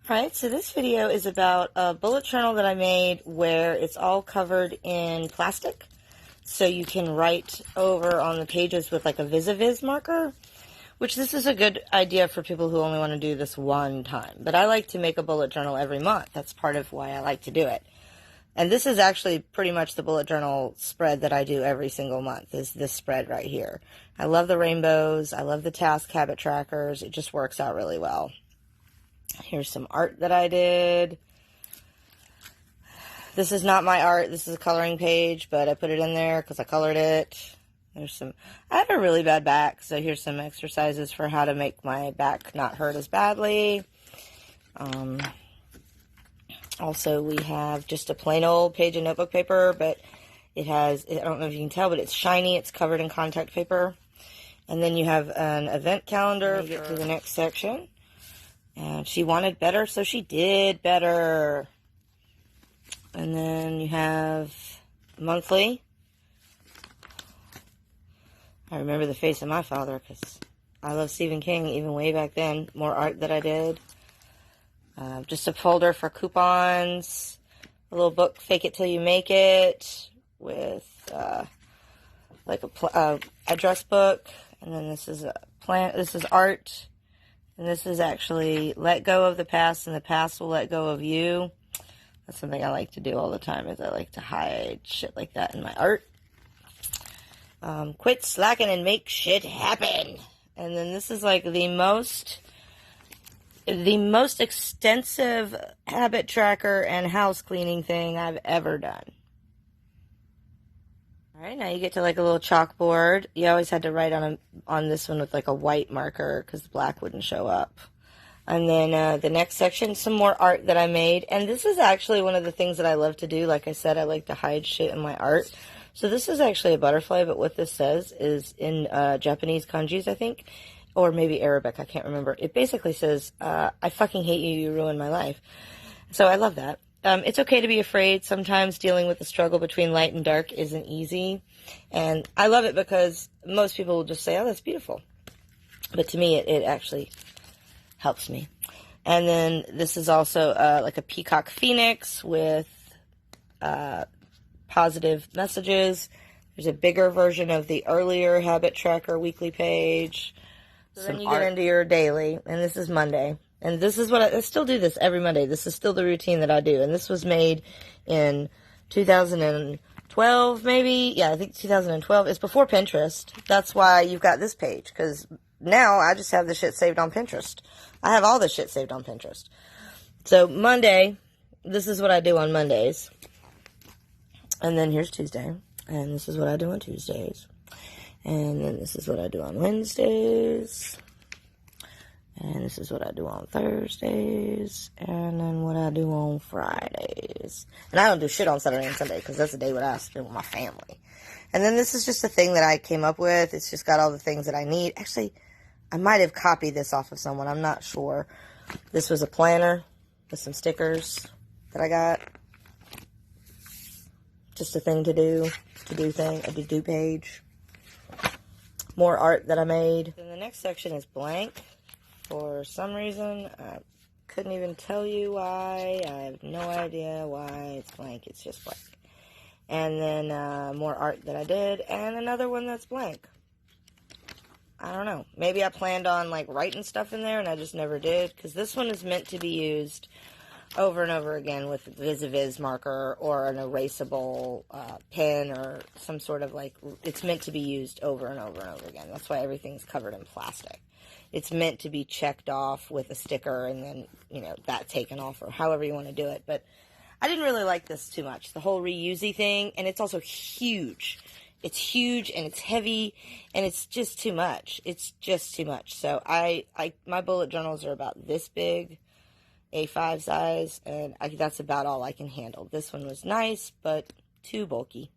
Alright, so this video is about a bullet journal that I made where it's all covered in plastic. So you can write over on the pages with like a Vis-a-Vis marker, which this is a good idea for people who only want to do this one time. But I like to make a bullet journal every month. That's part of why I like to do it. And this is actually pretty much the bullet journal spread that I do every single month, is this spread right here. I love the rainbows. I love the task habit trackers. It just works out really well. Here's some art that I did. This is not my art. This is a coloring page, but I put it in there because I colored it. There's some, I have a really bad back, so here's some exercises for how to make my back not hurt as badly. Also, we have just a plain old page of notebook paper, but it has, I don't know if you can tell, but it's shiny. It's covered in contact paper. And then you have an event calendar. Get to the next section. And she wanted better, so she did better. And then you have monthly. I remember the face of my father because I love Stephen King, even way back then. More art that I did. Just a folder for coupons. A little book, Fake It Till You Make It, with like a address book. And then this is a plant. This is art. And this is actually let go of the past, and the past will let go of you. That's something I like to do all the time, is I like to hide shit like that in my art. Quit slacking and make shit happen. And then this is like the most extensive habit tracker and house cleaning thing I've ever done. Alright, now you get to like a little chalkboard. You always had to write on this one with like a white marker because the black wouldn't show up. And then the next section, some more art that I made. And this is actually one of the things that I love to do. Like I said, I like to hide shit in my art. So this is actually a butterfly, but what this says is in Japanese kanjis, I think. Or maybe Arabic, I can't remember. It basically says, I fucking hate you, you ruined my life. So I love that. It's okay to be afraid. Sometimes dealing with the struggle between light and dark isn't easy. And I love it because most people will just say, oh, that's beautiful. But to me, it actually helps me. And then this is also like a peacock phoenix with positive messages. There's a bigger version of the earlier habit tracker weekly page. So then you get into your daily, and this is Monday. And this is what I still do this every Monday. This is still the routine that I do. And this was made in 2012, maybe. Yeah, I think 2012. It's before Pinterest. That's why you've got this page. Because now I just have the shit saved on Pinterest. I have all the shit saved on Pinterest. So Monday, this is what I do on Mondays. And then here's Tuesday. And this is what I do on Tuesdays. And then this is what I do on Wednesdays. And this is what I do on Thursdays. And then what I do on Fridays. And I don't do shit on Saturday and Sunday because that's the day what I spend with my family. And then this is just a thing that I came up with. It's just got all the things that I need. Actually, I might have copied this off of someone. I'm not sure. This was a planner with some stickers that I got. Just a thing to do. A to-do page. More art that I made. And the next section is blank. For some reason, I couldn't even tell you why. I have no idea why it's blank. It's just blank. And then more art that I did. And another one that's blank. I don't know. Maybe I planned on like writing stuff in there and I just never did. Because this one is meant to be used over and over again with a Vis-a-Vis marker or an erasable pen or some sort of like, it's meant to be used over and over and over again. That's why everything's covered in plastic. It's meant to be checked off with a sticker and then, you know, that taken off or however you want to do it. But I didn't really like this too much, the whole reusey thing. And it's also huge. It's huge and it's heavy and it's just too much. It's just too much. So my bullet journals are about this big, A5 size, and that's about all I can handle. This one was nice, but too bulky.